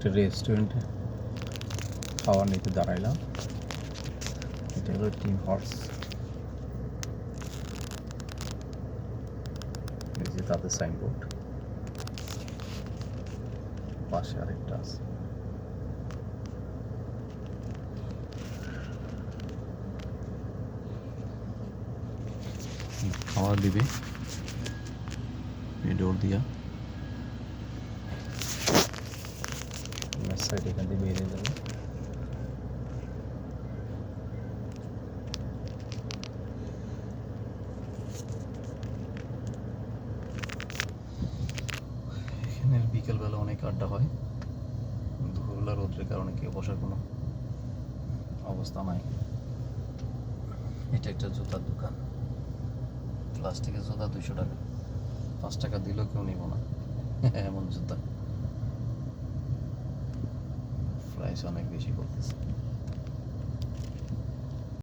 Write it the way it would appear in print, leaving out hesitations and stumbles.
একটা রেস্টুরেন্টে খাওয়া নিতে দাঁড়াইলাম। এটা হলো টিম হর্স। এই যে তাদের সাইনবোর্ড, পাশে আরেকটা আছে। খাওয়া দিবে ডোর দিয়া, সাইড এখান দিয়ে বেরিয়ে যাবে। এখানে বিকেলবেলা অনেক আড্ডা হয়, দুপুরবেলা রোদ্রের কারণে কেউ বসার কোনো অবস্থা নাই। এটা একটা জুতার দোকান, প্লাস্টিকের জুতা 200 টাকা, 5 টাকা দিলেও কেউ নিব না এমন জুতা। প্রাইস অনেক বেশি বলতেছে।